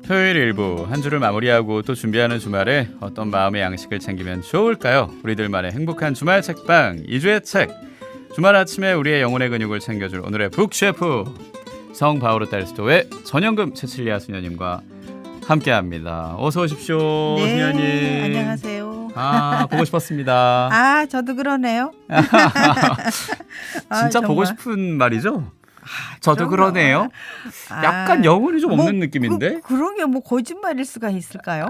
토요일 일부 한 주를 마무리하고 또 준비하는 주말에 어떤 마음의 양식을 챙기면 좋을까요? 우리들만의 행복한 주말 책방 2주의 책. 주말 아침에 우리의 영혼의 근육을 챙겨줄 오늘의 북셰프 성바오르 딸스토의 전영금 채칠리아 수녀님과 함께합니다. 어서 오십시오. 네, 수녀님. 안녕하세요. 보고 싶었습니다. 저도 그러네요. 진짜 정말. 보고 싶은 말이죠? 저도 그럼요. 그러네요. 약간 영혼이 좀 없는 느낌인데? 그런 게 뭐 거짓말일 수가 있을까요?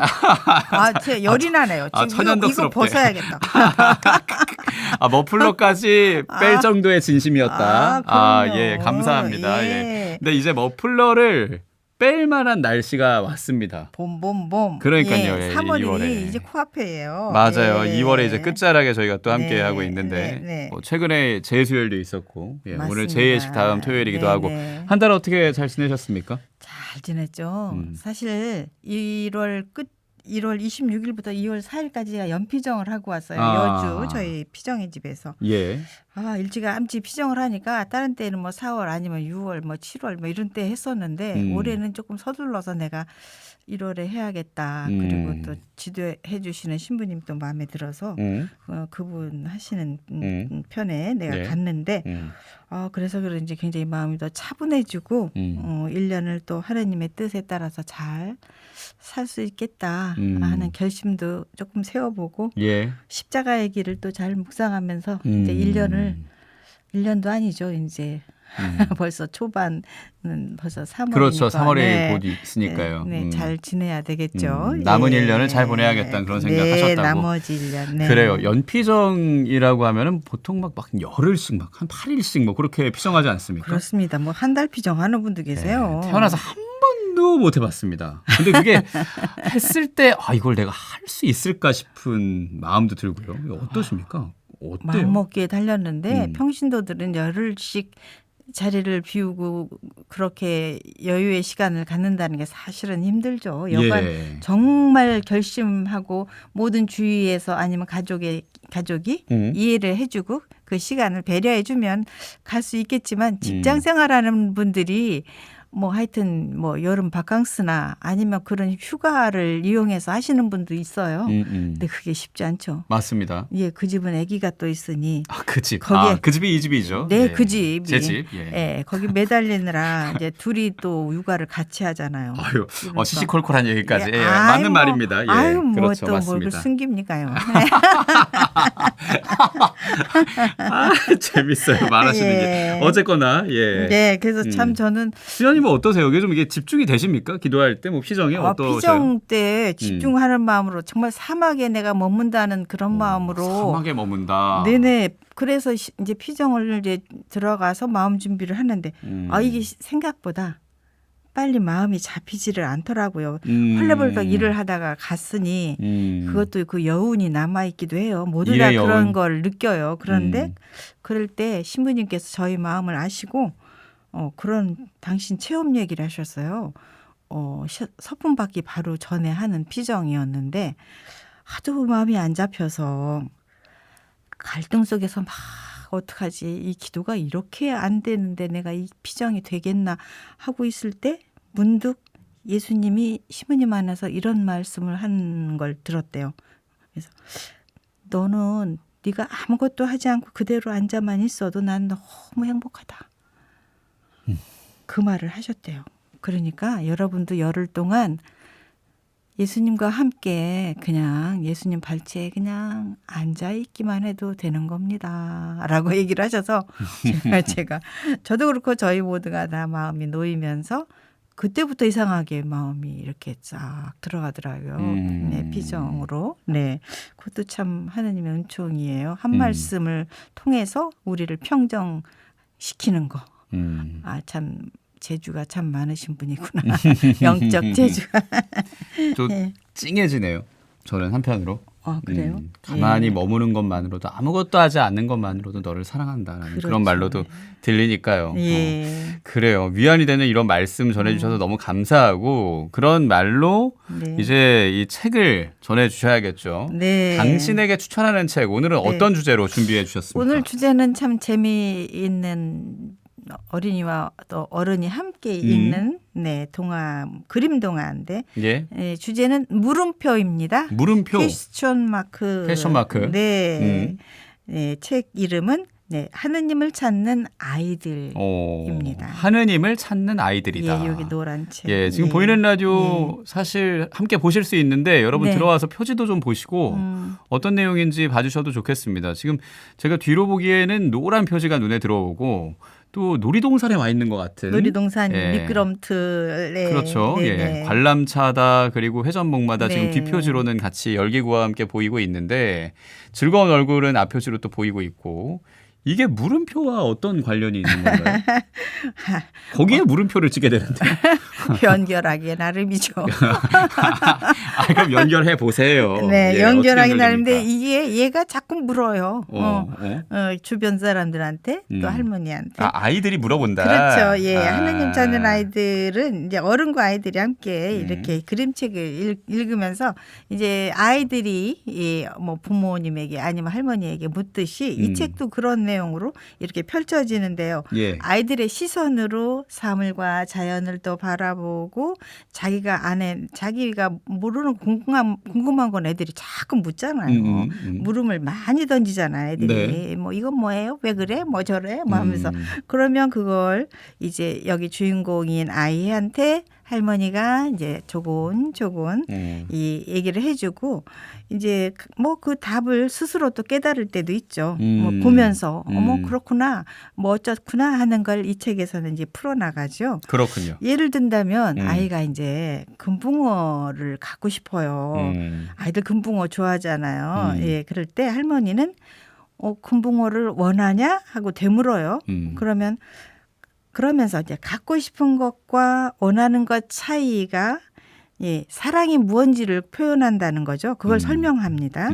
제 열이 나네요. 지금 이거 천연덕스럽게. 벗어야겠다. 머플러까지 뺄 정도의 진심이었다. 그럼요. 예, 감사합니다. 예. 예. 근데 이제 머플러를 뺄 만한 날씨가 왔습니다. 봄. 그러니까요. 예, 예, 3월이 2월에. 이제 코앞이에요. 맞아요. 예. 2월에 이제 끝자락에 저희가 또 함께 네, 하고 있는데 네. 최근에 재수혈도 있었고 오늘 맞습니다. 재예식 다음 토요일이기도 네, 하고 네. 한 달 어떻게 잘 지내셨습니까? 잘 지냈죠. 음. 사실 1월 26일부터 2월 4일까지가 연피정을 하고 왔어요. 아. 여주 저희 피정의 집에서. 예. 일찌감치 피정을 하니까 다른 때는 뭐 4월 아니면 6월 뭐 7월 뭐 이런 때 했었는데 올해는 조금 서둘러서 내가 1월에 해야겠다. 그리고 또 지도해 주시는 신부님 또 마음에 들어서 그분 하시는 편에 내가 네. 갔는데 그래서 그런지 굉장히 마음이 더 차분해지고 1년을 또 하나님의 뜻에 따라서 잘 살 수 있겠다 하는 결심도 조금 세워보고 예. 십자가의 길을 또 잘 묵상하면서 이제 1년도 아니죠. 이제 벌써 초반은 벌써 3월이니까. 그렇죠. 3월에 곧 있으니까요. 네, 잘 지내야 되겠죠. 남은 1년을 잘 보내야겠다는 그런 생각하셨다고. 나머지 1년. 네. 그래요. 연피정이라고 하면은 보통 막 열흘씩 막 한 8일씩 뭐 그렇게 피정하지 않습니까? 그렇습니다. 뭐 한 달 피정하는 분도 계세요. 네, 태어나서 한 번도 못 해봤습니다. 근데 그게 했을 때 이걸 내가 할 수 있을까 싶은 마음도 들고요. 이거 어떠십니까? 어때요? 마음먹기에 달렸는데 평신도들은 열흘씩 자리를 비우고 그렇게 여유의 시간을 갖는다는 게 사실은 힘들죠. 여간 예. 정말 결심하고 모든 주위에서 아니면 가족이 이해를 해주고 그 시간을 배려해주면 갈 수 있겠지만 직장 생활하는 분들이 뭐 하여튼 뭐 여름 바캉스나 아니면 그런 휴가를 이용해서 하시는 분도 있어요. 근데 그게 쉽지 않죠. 맞습니다. 예, 그 집은 아기가 또 있으니. 그 집. 거기에- 그 집이 이 집이죠. 네, 예. 그 집이. 제 집. 예. 예, 거기 매달리느라 이제 둘이 또 육아를 같이 하잖아요. 아유, 그래서- 시시콜콜한 얘기까지. 예, 예, 맞는 뭐, 말입니다. 예, 그렇죠, 뭘 맞습니다. 숨깁니까요? 재밌어요. 말하시는 예. 게. 어쨌거나 예. 네, 그래서 참 저는 수현님은 어떠세요? 이게 좀 이게 집중이 되십니까? 기도할 때 뭐 피정이 어떠세요? 피정 때 집중하는 마음으로 정말 사막에 내가 머문다는 그런 마음으로 사막에 머문다. 네네. 그래서 이제 피정을 이제 들어가서 마음 준비를 하는데 이게 생각보다 빨리 마음이 잡히지를 않더라고요. 헐레벌떡 일을 하다가 갔으니 그것도 그 여운이 남아있기도 해요. 모두 다 일의 그런 여운. 걸 느껴요. 그런데 그럴 때 신부님께서 저희 마음을 아시고 그런 당신 체험 얘기를 하셨어요. 서품 받기 바로 전에 하는 피정이었는데 하도 마음이 안 잡혀서 갈등 속에서 막 어떡하지 이 기도가 이렇게 안 되는데 내가 이 피정이 되겠나 하고 있을 때 문득 예수님이 신부님 안에서 이런 말씀을 한 걸 들었대요. 그래서 너는 네가 아무것도 하지 않고 그대로 앉아만 있어도 난 너무 행복하다. 그 말을 하셨대요. 그러니까 여러분도 열흘 동안 예수님과 함께 그냥 예수님 발치에 그냥 앉아있기만 해도 되는 겁니다. 라고 얘기를 하셔서 저도 그렇고 저희 모두가 다 마음이 놓이면서 그때부터 이상하게 마음이 이렇게 쫙 들어가더라고요. 네, 피정으로. 네, 그것도 참 하나님의 은총이에요. 한 말씀을 통해서 우리를 평정시키는 거. 참 재주가 참 많으신 분이구나. 영적 재주가. 또 네. 찡해지네요. 저는 한편으로. 그래요? 가만히 예. 머무는 것만으로도 아무것도 하지 않는 것만으로도 너를 사랑한다는 그렇죠. 그런 말로도 들리니까요. 예. 그래요. 위안이 되는 이런 말씀 전해주셔서 너무 감사하고 그런 말로 네. 이제 이 책을 전해주셔야겠죠. 네. 당신에게 추천하는 책 오늘은 네. 어떤 주제로 준비해 주셨습니까? 오늘 주제는 참 재미있는 어린이와 또 어른이 함께 읽는 네, 동화 그림 동화인데 예. 예, 주제는 물음표입니다. 물음표. 퀘스천 마크. 퀘스천 마크. 네. 네, 책 이름은 네, 하느님을 찾는 아이들입니다. 하느님을 찾는 아이들이다. 예, 여기 노란 책. 예, 지금 예. 보이는 라디오 사실 함께 보실 수 있는데 여러분 네. 들어와서 표지도 좀 보시고 어떤 내용인지 봐주셔도 좋겠습니다. 지금 제가 뒤로 보기에는 노란 표지가 눈에 들어오고 또 놀이동산에 와 있는 것 같은. 놀이동산 예. 미끄럼틀에 그렇죠. 네, 예, 네. 관람차다 그리고 회전목마다 지금 네. 뒷표지로는 같이 열기구와 함께 보이고 있는데 즐거운 얼굴은 앞표지로 또 보이고 있고 이게 물음표와 어떤 관련이 있는 건가요? 거기에 물음표를 찍게 되는데. 연결하기 나름이죠. 그럼 연결해 보세요. 네, 예, 연결하기 어떻게 나름인데 연결됩니까? 이게 얘가 자꾸 물어요. 주변 사람들한테 또 할머니한테. 아이들이 물어본다. 그렇죠. 예, 하느님 찾는 아이들은 이제 어른과 아이들이 함께 음. 이렇게 그림책을 읽으면서 이제 아이들이 뭐 부모님에게 아니면 할머니에게 묻듯이 이 책도 그런 내용으로 이렇게 펼쳐지는데요. 예. 아이들의 시선으로 사물과 자연을 또 바라보고 자기가 모르는 궁금한 건 애들이 자꾸 묻잖아요. 물음을 많이 던지잖아요. 애들이. 네. 뭐 이건 뭐예요? 왜 그래? 뭐 저래? 뭐 하면서 그러면 그걸 이제 여기 주인공인 아이한테 할머니가 이제 조곤조곤 이 얘기를 해주고 이제 뭐 그 답을 스스로 또 깨달을 때도 있죠. 뭐 보면서 어머 그렇구나 뭐 어쩌구나 하는 걸 이 책에서는 이제 풀어나가죠. 그렇군요. 예를 든다면 아이가 이제 금붕어를 갖고 싶어요. 아이들 금붕어 좋아하잖아요. 예, 그럴 때 할머니는 금붕어를 원하냐 하고 되물어요. 그러면서 이제 갖고 싶은 것과 원하는 것 차이가 예, 사랑이 무언지를 표현한다는 거죠. 그걸 설명합니다.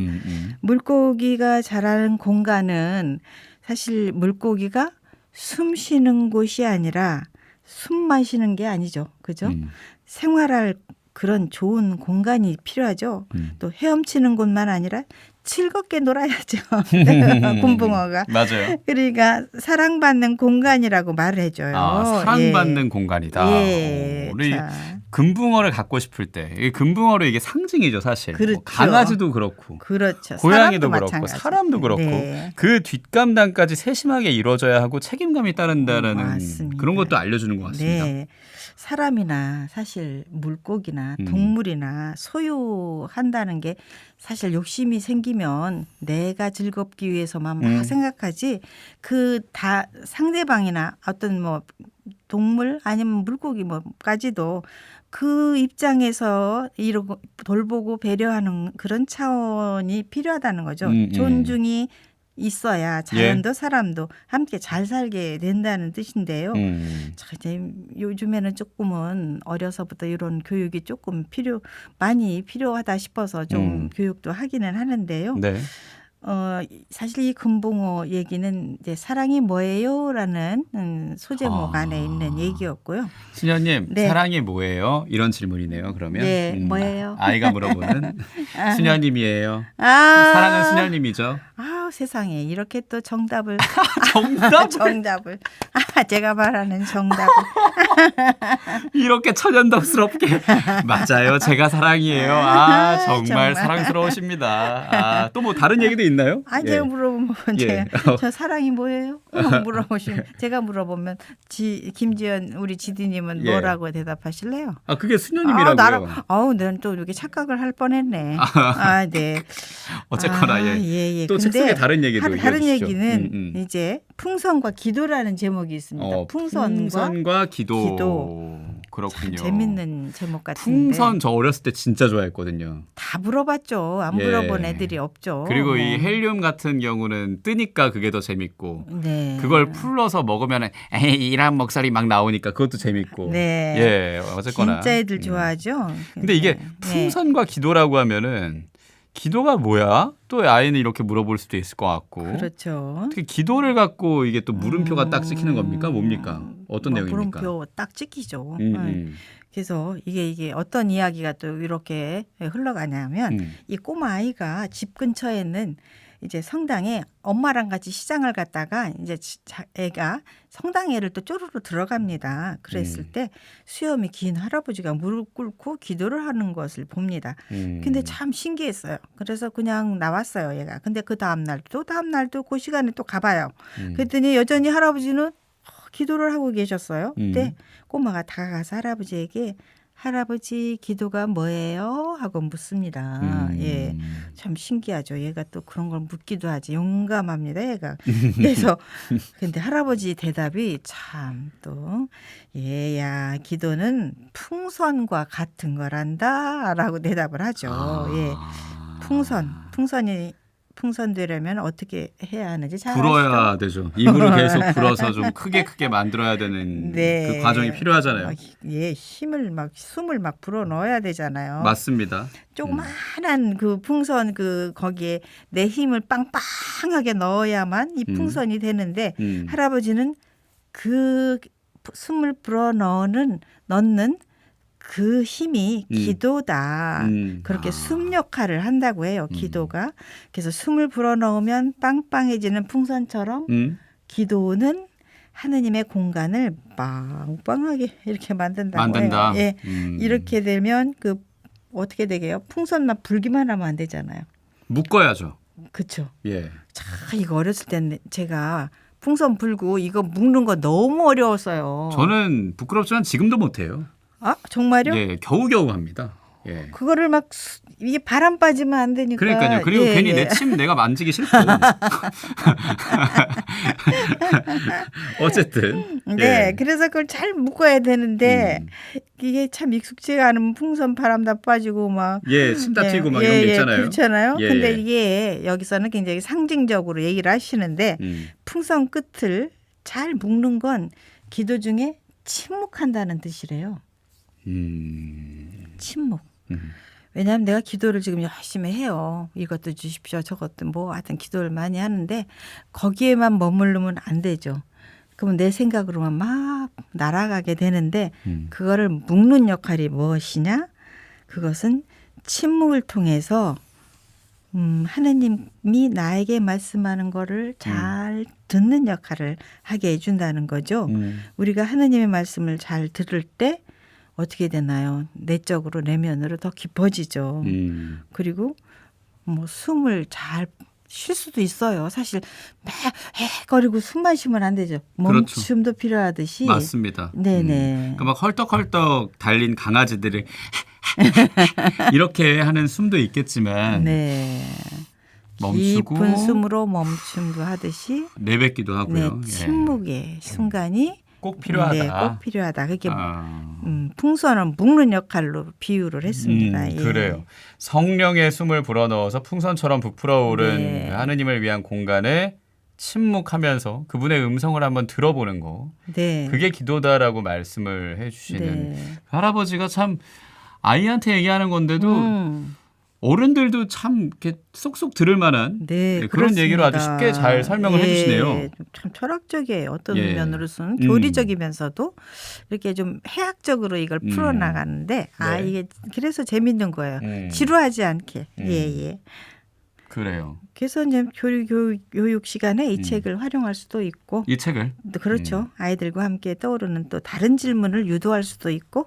물고기가 자라는 공간은 사실 물고기가 숨 쉬는 곳이 아니라 숨 마시는 게 아니죠. 그죠? 생활할 그런 좋은 공간이 필요하죠. 또 헤엄치는 곳만 아니라 즐겁게 놀아야죠. 금붕어가. 맞아요. 그러니까 사랑받는 공간이라고 말을 해줘요. 사랑받는 예. 공간이다. 예. 우리 자. 금붕어를 갖고 싶을 때 이 금붕어로 이게 상징이죠, 사실. 그렇죠. 뭐 강아지도 그렇고. 그렇죠. 고양이도 사람도 그렇고 마찬가지. 사람도 그렇고 네. 그 뒷감당까지 세심하게 이루어져야 하고 책임감이 따른다라는 맞습니다. 그런 것도 알려주는 것 같습니다. 네. 사람이나 사실 물고기나 동물이나 소유한다는 게 사실 욕심이 생기면 내가 즐겁기 위해서만 막 생각하지 그 다 상대방이나 어떤 뭐 동물 아니면 물고기 뭐까지도 그 입장에서 이러고 돌보고 배려하는 그런 차원이 필요하다는 거죠. 존중이 있어야 자연도 사람도 함께 잘 살게 된다는 뜻인데요. 자, 이제 요즘에는 조금은 어려서부터 이런 교육이 조금 많이 필요하다 싶어서 좀 교육도 하기는 하는데요. 네. 사실 이 금붕어 얘기는 이제 사랑이 뭐예요라는 소제목 안에 있는 얘기였고요. 수녀님, 네. 사랑이 뭐예요? 이런 질문이네요. 그러면 네, 뭐예요? 아이가 물어보는 수녀님이에요. 아, 사랑은 수녀님이죠. 아, 세상에 이렇게 또 정답을 정답? 제가 말하는 정답을 이렇게 천연덕스럽게 맞아요. 제가 사랑이에요. 정말 정말. 사랑스러우십니다. 또 뭐 다른 얘기도 있나요? 제가 물어보면 예. 저 사랑이 뭐예요? 물어보시면 제가 물어보면 김지연 우리 지디님은 예. 뭐라고 대답하실래요? 그게 수녀님이라고요. 난 또 이렇게 착각을 할 뻔했네. 네. 어쨌거나 예. 또 책 속에 다른 얘기도 다른 이어주시죠. 얘기는 이제 풍선과 기도라는 제목이 있습니다. 풍선과 기도. 그렇군요. 재밌는 제목 같은데. 풍선 저 어렸을 때 진짜 좋아했거든요. 다 물어봤죠. 안 예. 물어본 애들이 없죠. 그리고 이 헬륨 같은 경우는 뜨니까 그게 더 재밌고 네. 그걸 풀러서 먹으면 에이 이런 목소리 막 나오니까 그것도 재밌고. 네. 예, 어쨌거나. 진짜 애들 좋아하죠. 근데 이게 풍선과 기도라고 하면은 기도가 뭐야? 또 아이는 이렇게 물어볼 수도 있을 것 같고. 그렇죠. 어떻게 기도를 갖고 이게 또 물음표가 딱 찍히는 겁니까? 뭡니까? 어떤 내용입니까? 물음표 딱 찍히죠. 음. 그래서 이게 어떤 이야기가 또 이렇게 흘러가냐면 이 꼬마 아이가 집 근처에 있는 이제 성당에 엄마랑 같이 시장을 갔다가 이제 애가 성당에를 또 쪼르르 들어갑니다. 그랬을 때 수염이 긴 할아버지가 무릎 꿇고 기도를 하는 것을 봅니다. 근데 참 신기했어요. 그래서 그냥 나왔어요, 얘가. 근데 그 다음 날도 그 시간에 또 가봐요. 그랬더니 여전히 할아버지는 기도를 하고 계셨어요. 그때 꼬마가 다가가서 할아버지에게 할아버지 기도가 뭐예요? 하고 묻습니다. 예, 참 신기하죠. 얘가 또 그런 걸 묻기도 하지. 용감합니다, 얘가. 그래서 근데 할아버지 대답이 참 또 얘야 기도는 풍선과 같은 거란다라고 대답을 하죠. 예, 풍선 되려면 어떻게 해야 하는지 잘 불어야 아시죠? 되죠. 입으로 계속 불어서 좀 크게 만들어야 되는 네. 그 과정이 필요하잖아요. 예, 숨을 막 불어 넣어야 되잖아요. 맞습니다. 조그만한 그 풍선 거기에 내 힘을 빵빵하게 넣어야만 이 풍선이 되는데 할아버지는 그 숨을 불어 넣는 그 힘이 기도다. 그렇게 숨 역할을 한다고 해요. 기도가. 그래서 숨을 불어넣으면 빵빵해지는 풍선처럼 기도는 하느님의 공간을 빵빵하게 이렇게 만든다고 해요. 예. 이렇게 되면 어떻게 되게요? 풍선만 불기만 하면 안 되잖아요. 묶어야죠. 그렇죠. 예. 참 이거 어렸을 때는 제가 풍선 불고 이거 묶는 거 너무 어려웠어요. 저는 부끄럽지만 지금도 못해요. 아 정말요? 예, 겨우겨우 합니다. 예. 그거를 막 이게 바람 빠지면 안 되니까. 그러니까요. 그리고 예, 괜히 예. 내 침 내가 만지기 싫고. 어쨌든. 네, 예. 그래서 그걸 잘 묶어야 되는데 이게 참 익숙지가 않으면 풍선 바람 다 빠지고 막. 예, 침 다 튀고 막 이런 게 있잖아요. 그렇잖아요. 예. 근데 이게 여기서는 굉장히 상징적으로 얘기를 하시는데 풍선 끝을 잘 묶는 건 기도 중에 침묵한다는 뜻이래요. 침묵. 왜냐하면 내가 기도를 지금 열심히 해요. 이것도 주십시오. 저것도 뭐 하여튼 기도를 많이 하는데 거기에만 머무르면 안 되죠. 그러면 내 생각으로만 막 날아가게 되는데 그거를 묶는 역할이 무엇이냐? 그것은 침묵을 통해서 하느님이 나에게 말씀하는 거를 잘 듣는 역할을 하게 해준다는 거죠. 우리가 하느님의 말씀을 잘 들을 때 어떻게 되나요? 내적으로 내면으로 더 깊어지죠. 그리고 뭐 숨을 잘 쉴 수도 있어요. 사실 거리고 숨만 쉬면 안 되죠. 멈춤도 필요하듯이. 맞습니다. 네네. 그러니까 막 헐떡헐떡 달린 강아지들이 이렇게 하는 숨도 있겠지만 네. 멈추고 깊은 숨으로 멈춤도 하듯이 내뱉기도 하고요. 네, 침묵의 순간이 꼭 필요하다. 네, 꼭 필요하다. 그게 풍선은 묶는 역할로 비유를 했습니다. 예. 그래요. 성령의 숨을 불어넣어서 풍선처럼 부풀어오른 네. 하느님을 위한 공간에 침묵하면서 그분의 음성을 한번 들어보는 거. 네. 그게 기도다라고 말씀을 해주시는 네. 할아버지가 참 아이한테 얘기하는 건데도 어른들도 참 이렇게 쏙쏙 들을 만한 네, 그런 얘기로 아주 그렇습니다. 쉽게 잘 설명을 해주시네요. 참 철학적이에요. 어떤 예. 면으로서는 교리적이면서도 이렇게 좀 해학적으로 이걸 풀어나가는데 네. 이게 그래서 재밌는 거예요. 지루하지 않게. 예. 그래요. 그래서 이제 교육 시간에 이 책을 활용할 수도 있고 이 책을 또 그렇죠. 아이들과 함께 떠오르는 또 다른 질문을 유도할 수도 있고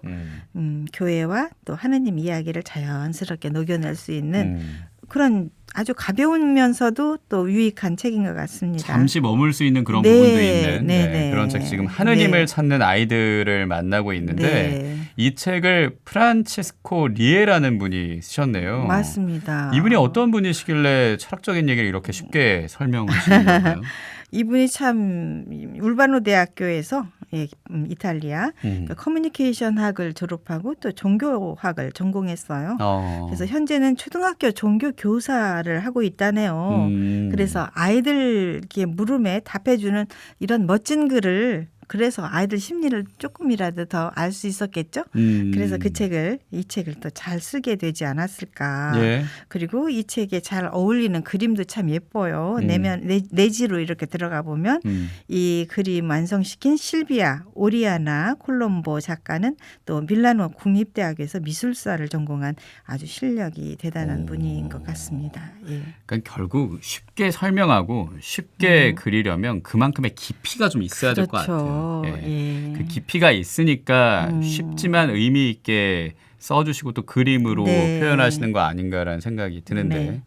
교회와 또 하느님 이야기를 자연스럽게 녹여낼 수 있는 그런 아주 가벼우면서도 또 유익한 책인 것 같습니다. 잠시 머물 수 있는 그런 네, 부분도 있는 네. 그런 책 지금 하느님을 네. 찾는 아이들을 만나고 있는데 네. 이 책을 프란치스코 리에라는 분이 쓰셨네요. 맞습니다. 이분이 어떤 분이시길래 철학적인 얘기를 이렇게 쉽게 설명하시는 건가요? 이분이 참 울바노 대학교에서 이탈리아 커뮤니케이션 학을 졸업하고 또 종교학을 전공했어요. 그래서 현재는 초등학교 종교 교사를 하고 있다네요. 그래서 아이들 이렇게 물음에 답해주는 이런 멋진 글을 그래서 아이들 심리를 조금이라도 더 알 수 있었겠죠. 그래서 이 책을 또 잘 쓰게 되지 않았을까. 예. 그리고 이 책에 잘 어울리는 그림도 참 예뻐요. 내지로 이렇게 들어가 보면 이 그림 완성시킨 실비아 오리아나 콜롬보 작가는 또 밀라노 국립대학에서 미술사를 전공한 아주 실력이 대단한 분인 것 같습니다. 예. 그러니까 결국 쉽게 설명하고 쉽게 그리려면 그만큼의 깊이가 좀 있어야 될 것 같아요. 그렇죠. 예. 그 깊이가 있으니까 쉽지만 의미 있게 써주시고 또 그림으로 네. 표현하시는 거 아닌가라는 생각이 드는데 네.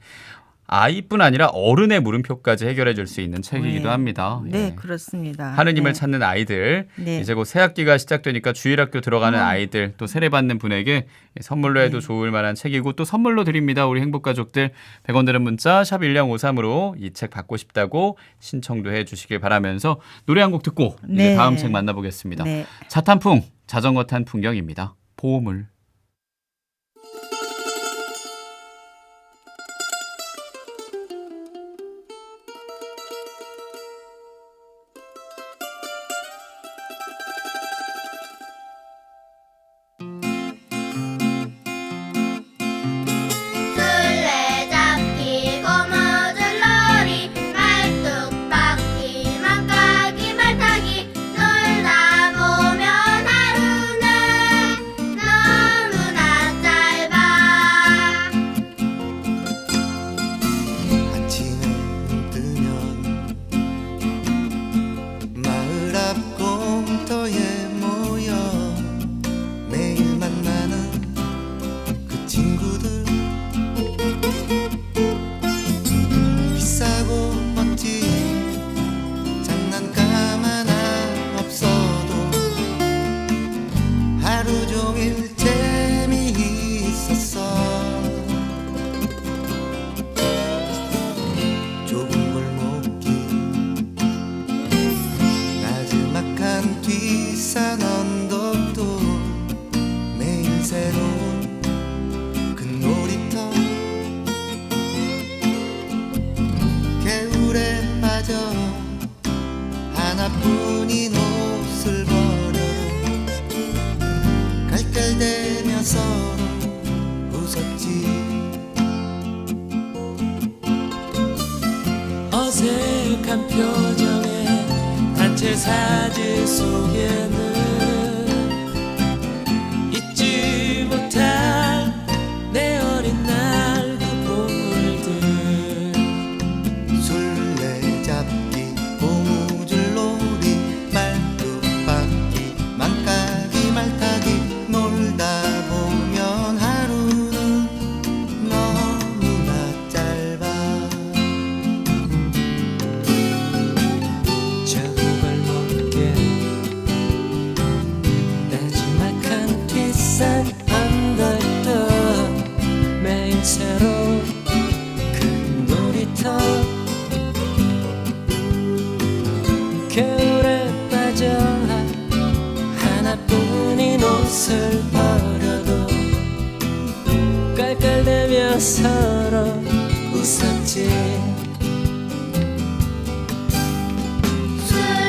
아이뿐 아니라 어른의 물음표까지 해결해 줄 수 있는 책이기도 네. 합니다. 네, 예. 그렇습니다. 하느님을 네. 찾는 아이들, 네. 이제 곧 새학기가 시작되니까 주일학교 들어가는 아이들, 또 세례받는 분에게 선물로 해도 좋을 만한 책이고 또 선물로 드립니다. 우리 행복가족들 100원 드는 문자 샵 1053으로 이 책 받고 싶다고 신청도 해주시길 바라면서 노래 한 곡 듣고 이제 네. 다음 책 만나보겠습니다. 네. 자탄풍, 자전거 탄 풍경입니다. 보물. 술래잡기 고무줄놀이 말뚝박기 망가기 말타기 놀다 보면 하루는 너무나 짧아. 아침에 뜨면 마을 앞 공터에 모여 매일 만나는 그 친구들 비싸고 멋진 장난감 하나 없어도 하루 종일 재미있었어. 좁은 골목길 나지막한 뒷산 언덕도 매일 새로운 그 놀이터 개울에 빠져 하나뿐인 옷을 버려 깔깔대며 서로 웃었지. 어색한 표정에 단체 사진 속에는 잊지 못할 내 어린 날 그 보물들. 술래잡기 고무줄놀이 말뚝박기 망까기 말타기 놀다 보면 하루는 너무나 짧아. 저 골목길 나지막한 뒷산 언덕도 매일 새로운 그 놀이터 겨울에 빠져 하나뿐인 옷을 버려도 깔깔대며 서로 웃었지.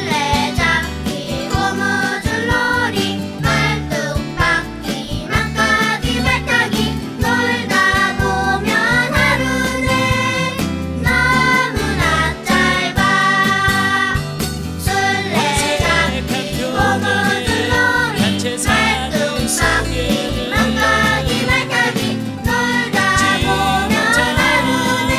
술래잡기 고무줄놀이 말뚝박기 망가기 말타기 놀다 보면 하루는 너무나 짧아. 술래잡기 고무줄놀이 말뚝박기 망가기 말타기 놀다 보면 하루는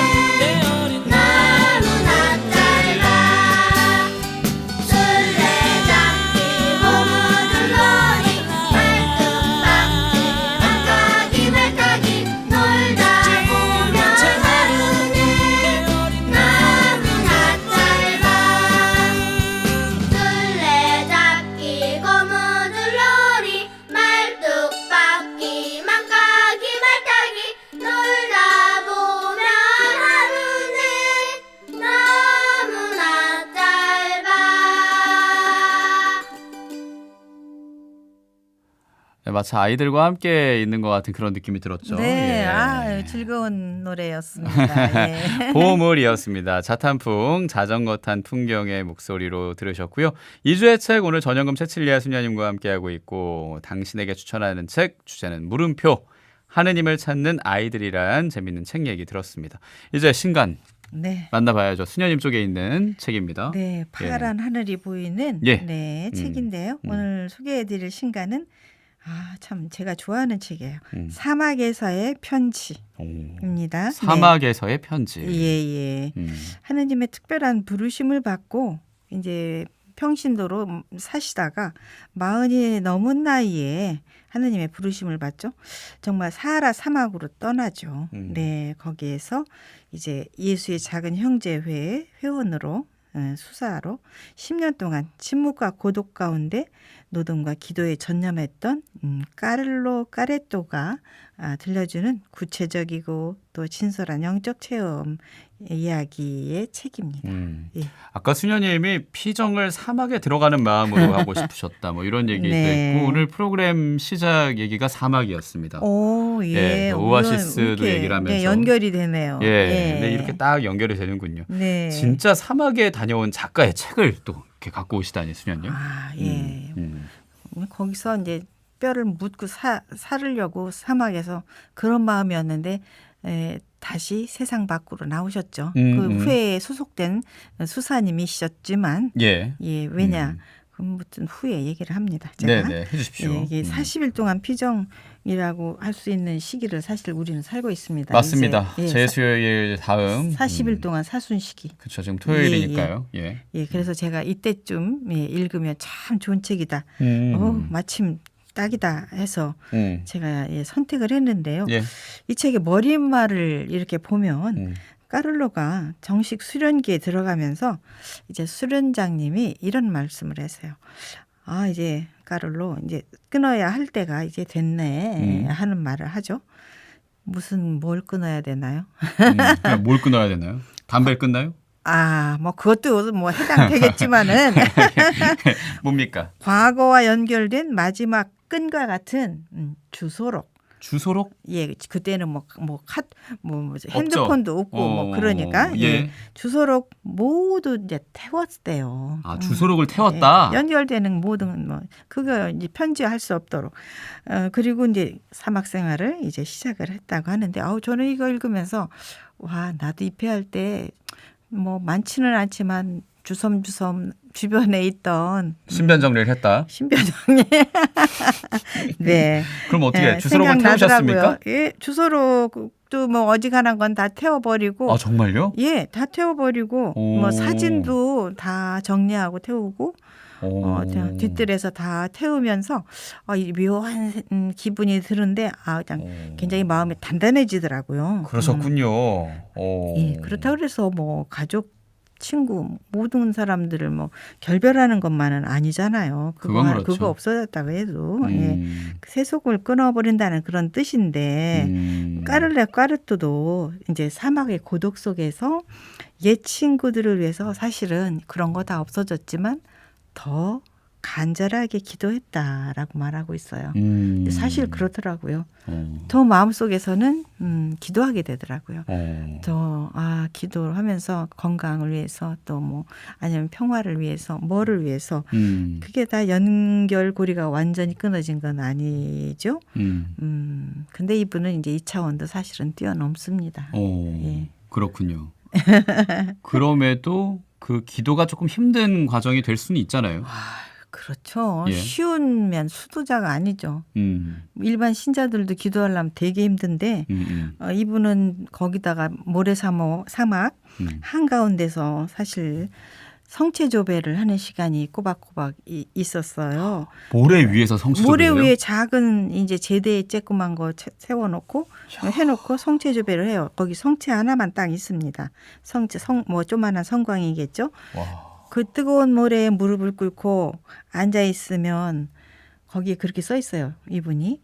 마치 아이들과 함께 있는 것 같은 그런 느낌이 들었죠. 네, 예. 즐거운 노래였습니다. 예. 보물이었습니다. 자탄풍 자전거 탄 풍경의 목소리로 들으셨고요. 2주의 책 오늘 전영금 채칠리아 수녀님과 함께하고 있고 당신에게 추천하는 책 주제는 물음표 하느님을 찾는 아이들이란 재밌는 책 얘기 들었습니다. 이제 신간 네. 만나봐야죠. 수녀님 쪽에 있는 책입니다. 네, 파란 하늘이 보이는 예. 네, 책인데요. 오늘 소개해드릴 신간은 참 제가 좋아하는 책이에요. 사막에서의 편지입니다. 사막에서의 편지. 네. 예. 하느님의 특별한 부르심을 받고 이제 평신도로 사시다가 40이 넘은 나이에 하느님의 부르심을 받죠. 정말 사하라 사막으로 떠나죠. 네, 거기에서 이제 예수의 작은 형제회 회원으로 수사로 10년 동안 침묵과 고독 가운데 노동과 기도에 전념했던 까를로 까레토가 들려주는 구체적이고 또 진솔한 영적 체험 이야기의 책입니다. 예. 아까 수녀님이 피정을 사막에 들어가는 마음으로 하고 싶으셨다. 뭐 이런 얘기도 네. 있고 오늘 프로그램 시작 얘기가 사막이었습니다. 오, 예. 예, 오아시스도 이렇게, 얘기를 하면서. 네, 연결이 되네요. 예, 네, 이렇게 딱 연결이 되는군요. 네. 진짜 사막에 다녀온 작가의 책을 또 이렇게 갖고 오시다니 수녀님. 예. 거기서 이제 뼈를 묻고 살으려고 사막에서 그런 마음이었는데 다시 세상 밖으로 나오셨죠. 그 후에 소속된 수사님이셨지만 예. 왜냐 아무튼 후에 얘기를 합니다. 제가. 네, 해주십시오. 예, 이게 40일 동안 피정이라고 할 수 있는 시기를 사실 우리는 살고 있습니다. 맞습니다. 이제, 제수요일 다음 40일 동안 사순 시기. 그렇죠. 지금 토요일이니까요. 예. 그래서 제가 이때쯤 읽으면 참 좋은 책이다. 마침 딱이다 해서 제가 선택을 했는데요. 예. 이 책의 머릿말을 이렇게 보면 까를로가 정식 수련기에 들어가면서 이제 수련장님이 이런 말씀을 했어요. 이제 까를로 이제 끊어야 할 때가 이제 됐네 하는 말을 하죠. 뭘 끊어야 되나요? 그럼 뭘 끊어야 되나요? 담배를 끊나요? 뭐 그것도 뭐 해당되겠지만은 뭡니까? 과거와 연결된 마지막 끈과 같은 주소록. 주소록? 예, 그때는 핸드폰도 없고 그러니까 주소록 모두 이제 태웠대요. 주소록을 태웠다. 연결되는 모든 그거 이제 편지할 수 없도록. 그리고 이제 사막 생활을 이제 시작을 했다고 하는데, 저는 이거 읽으면서 나도 입회할 때 많지는 않지만 주섬주섬 주변에 있던 신변 정리를 했다. 신변 정리. 네. 그럼 어떻게 주소록을 태우셨습니까? 예, 주소록도 어지간한 건 다 태워버리고. 정말요? 예, 다 태워버리고 사진도 다 정리하고 태우고. 뒷뜰에서 다 태우면서 이 묘한 기분이 드는데 굉장히 마음이 단단해지더라고요. 그러셨군요. 예, 그렇다고 그래서 가족 친구 모든 사람들을 결별하는 것만은 아니잖아요. 그건 그렇죠. 그거 없어졌다고 해도 세속을 끊어버린다는 그런 뜻인데 까르토도 이제 사막의 고독 속에서 옛 친구들을 위해서 사실은 그런 거 다 없어졌지만 더 간절하게 기도했다라고 말하고 있어요. 사실 그렇더라고요. 더 마음속에서는 기도하게 되더라고요. 더 기도를 하면서 건강을 위해서 또 아니면 평화를 위해서 뭐를 위해서 그게 다 연결고리가 완전히 끊어진 건 아니죠. 근데 이분은 이제 이 차원도 사실은 뛰어넘습니다. 예. 그렇군요. 그럼에도 그 기도가 조금 힘든 과정이 될 수는 있잖아요. 그렇죠. 예. 쉬우면 수도자가 아니죠. 일반 신자들도 기도하려면 되게 힘든데 이분은 거기다가 모래사막 한가운데서 사실 성체조배를 하는 시간이 꼬박꼬박 있었어요. 모래 위에서 성체조배요? 모래 위에 작은 이제 제대에 쬐끄만 거 세워놓고 해놓고 성체조배를 해요. 거기 성체 하나만 딱 있습니다. 조만한 성광이겠죠. 와. 그 뜨거운 모래에 무릎을 꿇고 앉아 있으면 거기에 그렇게 써 있어요. 이분이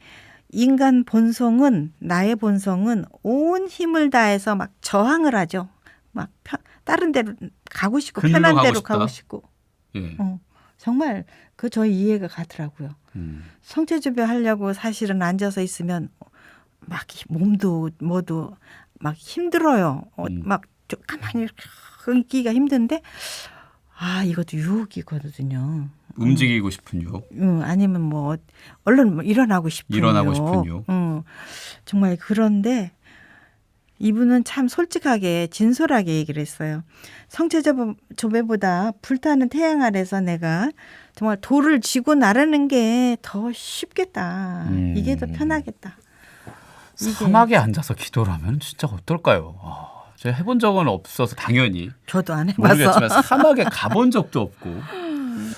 나의 본성은 온 힘을 다해서 저항을 하죠. 다른 데로 가고 싶고 편한 데로 가고 싶고 예. 정말 그 저희 이해가 가더라고요. 성체조배 하려고 사실은 앉아서 있으면 막 몸도 뭐도 막 힘들어요. 막 좀 가만히 이렇게 있기가 힘든데 이것도 유혹이거든요. 움직이고 싶은 유혹. 아니면 뭐 얼른 뭐 일어나고 싶은 유혹. 정말 그런데 이분은 참 솔직하게 진솔하게 얘기를 했어요. 성체조배보다 불타는 태양 아래서 내가 정말 돌을 쥐고 나르는 게 더 쉽겠다. 이게 더 편하겠다. 사막에 앉아서 기도를 하면 진짜 어떨까요? 제가 해본 적은 없어서 당연히 저도 안 해봐서 모르겠지만 사막에 가본 적도 없고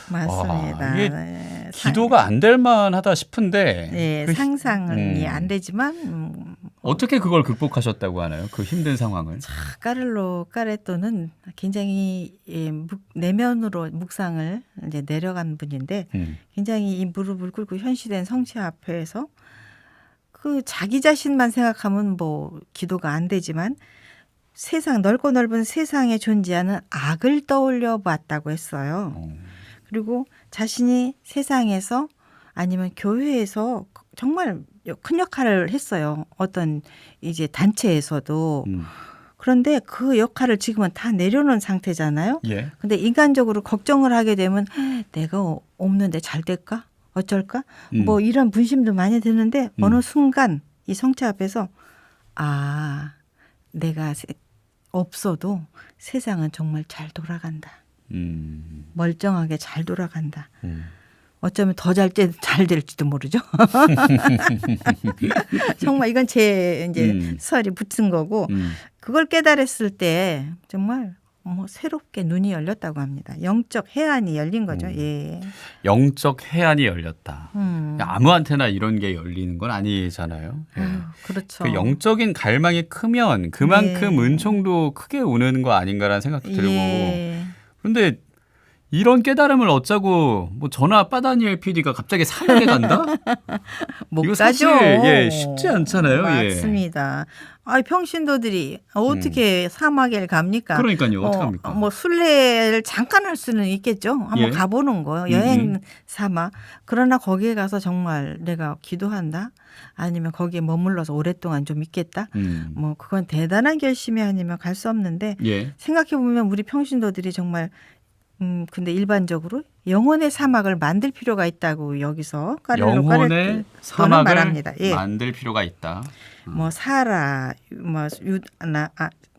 맞습니다. 이게 네. 기도가 안 될 만하다 싶은데 네, 상상이 안 되지만 어떻게 그걸 극복하셨다고 하나요? 그 힘든 상황을. 까를로 까레토는 굉장히 내면으로 묵상을 이제 내려간 분인데 굉장히 이 무릎을 꿇고 현시된 성체 앞에서 그 자기 자신만 생각하면 뭐 기도가 안 되지만 세상 넓고 넓은 세상에 존재하는 악을 떠올려 봤다고 했어요. 그리고 자신이 세상에서 아니면 교회에서 정말 큰 역할을 했어요. 어떤 이제 단체에서도. 그런데 그 역할을 지금은 다 내려놓은 상태잖아요. 예. 근데 인간적으로 걱정을 하게 되면 내가 없는데 잘 될까? 어쩔까? 뭐 이런 분심도 많이 드는데 어느 순간 이 성체 앞에서 내가 없어도 세상은 정말 잘 돌아간다. 멀쩡하게 잘 돌아간다. 어쩌면 더 잘 될지도 모르죠. 정말 이건 제 이제 설이 붙은 거고 그걸 깨달았을 때 정말 새롭게 눈이 열렸다고 합니다. 영적 해안이 열린 거죠. 예. 영적 해안이 열렸다. 아무한테나 이런 게 열리는 건 아니잖아요. 예. 그렇죠. 그 영적인 갈망이 크면 그만큼 은총도 크게 오는 거 아닌가라는 생각도 들고. 예. 그런데 이런 깨달음을 얻자고 뭐 전화 빠다니엘 PD가 갑자기 사막에 간다? 못 이거 가죠. 사실 쉽지 않잖아요. 맞습니다. 평신도들이 어떻게 사막에 갑니까? 그러니까요. 어떡합니까? 뭐 순례를 잠깐 할 수는 있겠죠. 한번 예. 가보는 거요. 여행 삼아. 그러나 거기에 가서 정말 내가 기도한다. 아니면 거기에 머물러서 오랫동안 좀 있겠다. 뭐 그건 대단한 결심이 아니면 갈 수 없는데 예. 생각해 보면 우리 평신도들이 정말 근데 일반적으로 영혼의 사막을 만들 필요가 있다고 여기서 영혼의 사막을 말합니다. 예. 만들 필요가 있다. 뭐 사라,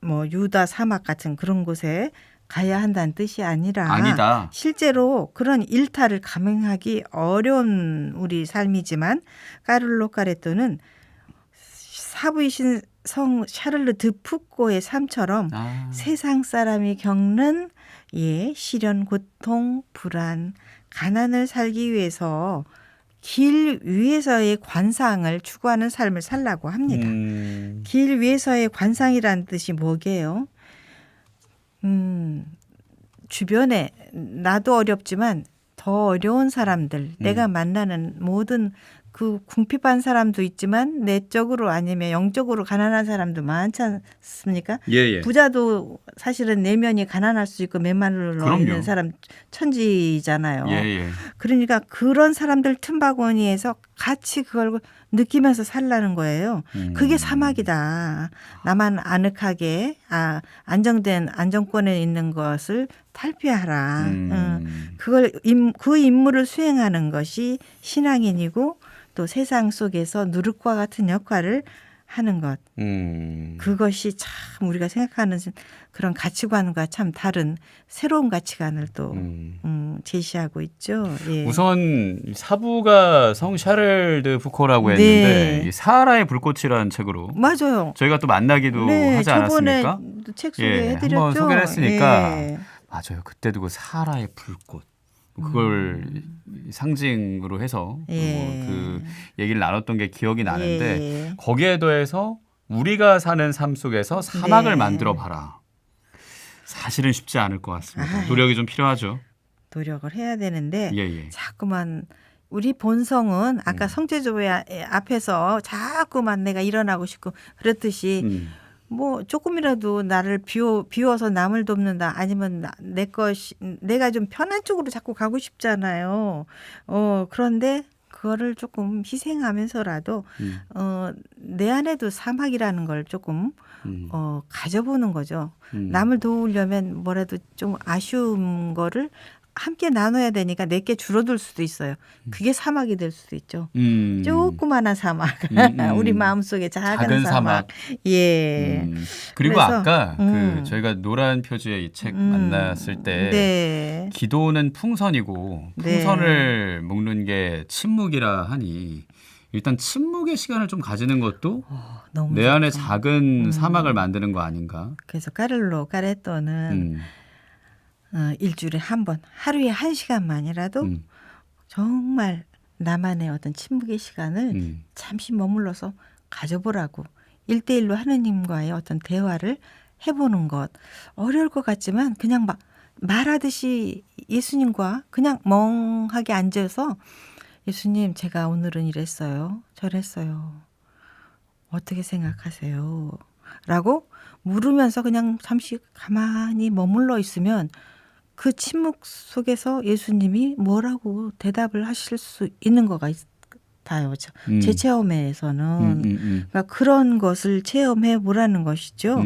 뭐 유다 사막 같은 그런 곳에 가야 한다는 뜻이 아니다. 실제로 그런 일탈을 감행하기 어려운 우리 삶이지만 까를로 까레토는 사부이신 성 샤를르 드 푸꼬의 삶처럼 세상 사람이 겪는 시련, 고통, 불안, 가난을 살기 위해서 길 위에서의 관상을 추구하는 삶을 살라고 합니다. 길 위에서의 관상이라는 뜻이 뭐게요? 주변에 나도 어렵지만 더 어려운 사람들, 내가 만나는 모든 그 궁핍한 사람도 있지만 내적으로 아니면 영적으로 가난한 사람도 많지 않습니까? 예. 부자도 사실은 내면이 가난할 수 있고 메말로 그럼요. 있는 사람 천지잖아요. 예. 그러니까 그런 사람들 틈바구니에서 같이 그걸 느끼면서 살라는 거예요. 그게 사막이다. 나만 아늑하게 안정된 안정권에 있는 것을 탈피하라. 그걸 그 임무를 수행하는 것이 신앙인이고 또 세상 속에서 누룩과 같은 역할을 하는 것. 그것이 참 우리가 생각하는 그런 가치관과 참 다른 새로운 가치관을 또 제시하고 있죠. 예. 우선 사부가 성 샤를 드 푸코라고 했는데 네. 이 사하라의 불꽃이라는 책으로 맞아요. 저희가 또 만나기도 하지 않았습니까? 저번에 책 소개해드렸죠. 한번 소개를 했으니까 예. 맞아요. 그때도 그 사하라의 불꽃 그걸 상징으로 해서 그 얘기를 나눴던 게 기억이 나는데 예. 거기에 더해서 우리가 사는 삶 속에서 사막을 네. 만들어 봐라. 사실은 쉽지 않을 것 같습니다. 아유. 노력이 좀 필요하죠. 노력을 해야 되는데 예. 자꾸만 우리 본성은 아까 성체조회 앞에서 자꾸만 내가 일어나고 싶고 그렇듯이 뭐 조금이라도 나를 비워서 남을 돕는다 아니면 내가 좀 편한 쪽으로 자꾸 가고 싶잖아요. 그런데 그거를 조금 희생하면서라도 내 안에도 사막이라는 걸 조금 가져보는 거죠. 남을 도우려면 뭐라도 좀 아쉬운 거를 함께 나눠야 되니까 내게 줄어들 수도 있어요. 그게 사막이 될 수도 있죠. 조그마한 사막. 우리 마음속에 작은 사막. 예. 그리고 그래서, 아까 그 저희가 노란 표지의 이 책 만났을 때 네. 기도는 풍선이고 풍선을 묶는 게 침묵이라 하니 일단 침묵의 시간을 좀 가지는 것도 너무 내 안에 좋죠. 작은 사막을 만드는 거 아닌가? 그래서 까를로 까레토는 일주일에 한 번, 하루에 1시간만이라도 정말 나만의 어떤 침묵의 시간을 잠시 머물러서 가져보라고 1대1로 하느님과의 어떤 대화를 해보는 것. 어려울 것 같지만 그냥 막 말하듯이 예수님과 그냥 멍하게 앉아서 예수님 제가 오늘은 이랬어요. 저랬어요. 어떻게 생각하세요? 라고 물으면서 그냥 잠시 가만히 머물러 있으면 그 침묵 속에서 예수님이 뭐라고 대답을 하실 수 있는 것 같아요. 제 체험에서는. 그러니까 그런 것을 체험해 보라는 것이죠.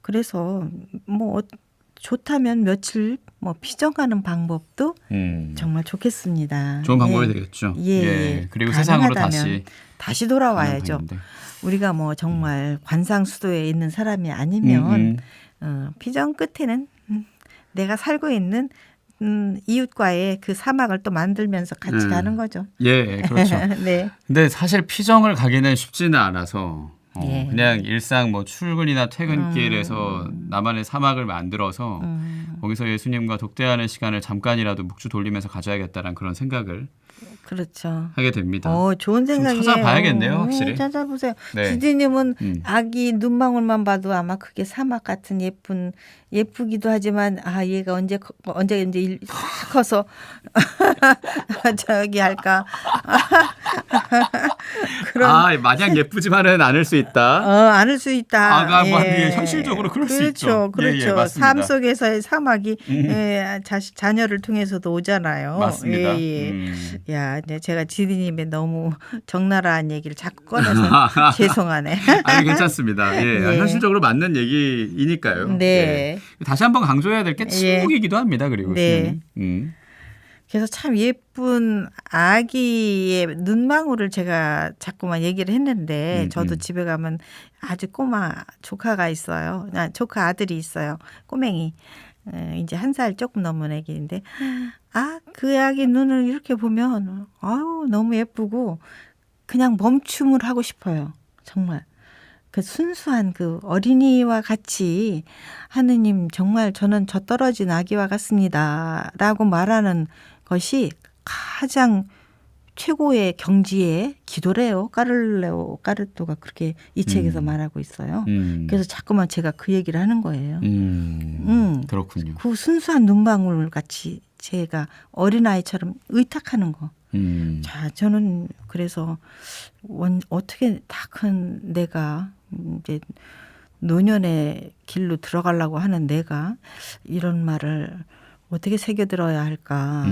그래서 뭐 좋다면 며칠 뭐 피정하는 방법도 정말 좋겠습니다. 좋은 방법이 예. 되겠죠. 예. 그리고 세상으로 가능하다면 다시 돌아와야죠. 우리가 뭐 정말 관상수도에 있는 사람이 아니면 피정 끝에는 내가 살고 있는 이웃과의 그 사막을 또 만들면서 같이 가는 거죠. 예, 그렇죠. 네. 근데 사실 피정을 가기는 쉽지는 않아서 예. 그냥 일상 뭐 출근이나 퇴근길에서 나만의 사막을 만들어서 거기서 예수님과 독대하는 시간을 잠깐이라도 묵주 돌리면서 가져야겠다는 그런 생각을 그렇죠. 하게 됩니다. 좋은 생각이에요. 찾아봐야겠네요, 확실히. 찾아보세요. 네. 주디님은 아기 눈망울만 봐도 아마 그게 사막 같은 예쁘기도 하지만 얘가 언제 커서 저기 할까. 마냥 예쁘지만은 않을 수 있다. 않을 수 있다. 아가 현실적으로 그럴 수 있죠. 그렇죠. 맞습니다. 삶 속에서의 사막이 자녀를 통해서도 오잖아요. 맞습니다. 야, 제가 지디님의 너무 적나라한 얘기를 자꾸 꺼내서 죄송하네. 아니 괜찮습니다. 예. 현실적으로 맞는 얘기이니까요. 네. 다시 한번 강조해야 될 게 침묵이기도 합니다. 그리고 네. 그래서 참 예쁜 아기의 눈망울을 제가 자꾸만 얘기를 했는데 저도 집에 가면 아주 꼬마 조카가 있어요. 조카 아들이 있어요. 꼬맹이. 이제 1살 조금 넘은 애기인데 그 아기 눈을 이렇게 보면 너무 예쁘고 그냥 멈춤을 하고 싶어요. 정말. 그 순수한 그 어린이와 같이 하느님 정말 저는 저 떨어진 아기와 같습니다. 라고 말하는 것이 가장 최고의 경지의 기도래요. 까르토가 그렇게 이 책에서 말하고 있어요. 그래서 자꾸만 제가 그 얘기를 하는 거예요. 그렇군요. 그 순수한 눈방울 같이 제가 어린아이처럼 의탁하는 거. 자, 저는 그래서 어떻게 다 큰 내가 이제 노년의 길로 들어가려고 하는 내가 이런 말을 어떻게 새겨들어야 할까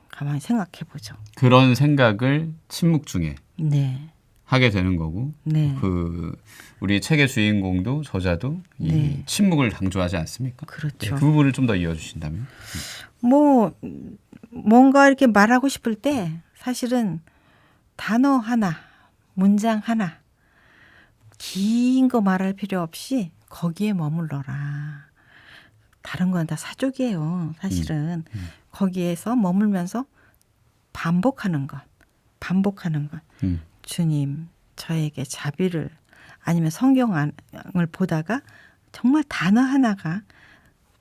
가만히 생각해 보죠. 그런 생각을 침묵 중에 네. 하게 되는 거고 네. 그 우리 책의 주인공도 저자도 이 네. 침묵을 강조하지 않습니까? 그렇죠. 그 부분을 좀 더 이어주신다면. 뭐 뭔가 이렇게 말하고 싶을 때 사실은 단어 하나, 문장 하나 긴 거 말할 필요 없이 거기에 머물러라. 다른 건 다 사족이에요. 사실은 거기에서 머물면서 반복하는 것. 주님, 저에게 자비를 아니면 성경을 보다가 정말 단어 하나가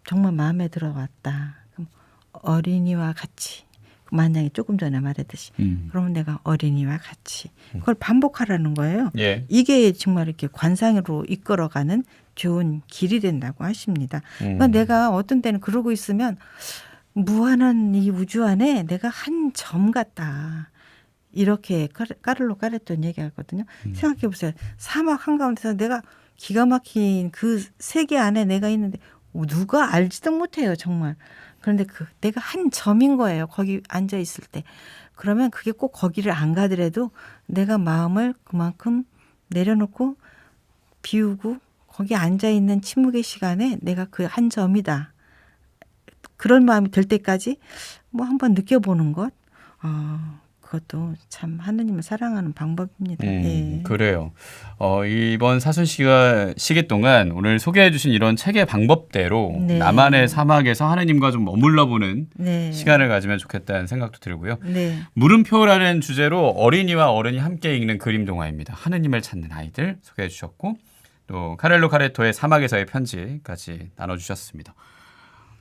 정말 마음에 들어왔다. 그럼 어린이와 같이 만약에 조금 전에 말했듯이 그러면 내가 어린이와 같이 그걸 반복하라는 거예요. 예. 이게 정말 이렇게 관상으로 이끌어가는 좋은 길이 된다고 하십니다. 그러니까 내가 어떤 때는 그러고 있으면 무한한 이 우주 안에 내가 한 점 같다. 이렇게 까를로 까랬던 얘기하거든요. 생각해 보세요. 사막 한가운데서 내가 기가 막힌 그 세계 안에 내가 있는데 누가 알지도 못해요, 정말. 그런데 내가 한 점인 거예요. 거기 앉아 있을 때. 그러면 그게 꼭 거기를 안 가더라도 내가 마음을 그만큼 내려놓고 비우고 거기 앉아 있는 침묵의 시간에 내가 그 한 점이다. 그런 마음이 들 때까지 뭐 한번 느껴보는 것. 그것도 참 하느님을 사랑하는 방법입니다. 예. 그래요. 이번 사순 시기 동안 오늘 소개해 주신 이런 책의 방법대로 네. 나만의 사막에서 하느님과 좀 머물러 보는 네. 시간을 가지면 좋겠다는 생각도 들고요. 네. 물음표라는 주제로 어린이와 어른이 함께 읽는 그림 동화입니다. 하느님을 찾는 아이들 소개해 주셨고 또 카렐로 카레토의 사막에서의 편지까지 나눠주셨습니다.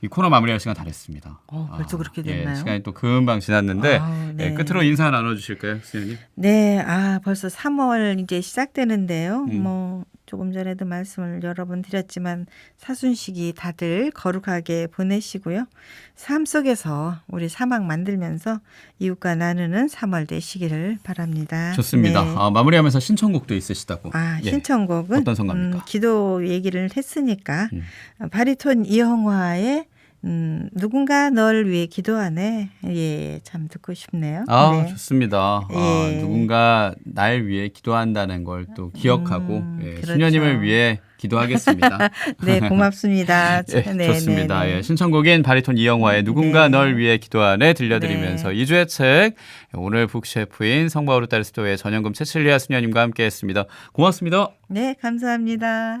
이 코너 마무리할 시간 다 됐습니다. 벌써 그렇게 됐나요? 시간이 또 금방 지났는데 네. 끝으로 인사 나눠주실까요, 수연님? 네, 벌써 3월 이제 시작되는데요. 음. 뭐 조금 전에도 말씀을 여러 번 드렸지만 사순식이 다들 거룩하게 보내시고요. 삶 속에서 우리 사막 만들면서 이웃과 나누는 3월 되시기를 바랍니다. 좋습니다. 네. 마무리하면서 신청곡도 있으시다고. 예. 신청곡은 어떤 성가입니까? 기도 얘기를 했으니까 바리톤 이영화의 누군가 널 위해 기도하네. 예, 참 듣고 싶네요. 네. 좋습니다. 예. 누군가 날 위해 기도한다는 걸 또 기억하고 그렇죠. 수녀님을 위해 기도하겠습니다. 네, 고맙습니다. 예, 네, 좋습니다. 네, 네. 예, 신청곡인 바리톤 이영화의 누군가 네. 널 위해 기도하네 들려드리면서 네. 2주의 책 오늘 북셰프인 성바오르 딸스토의 전영금 채칠리아 수녀님과 함께했습니다. 고맙습니다. 네, 감사합니다.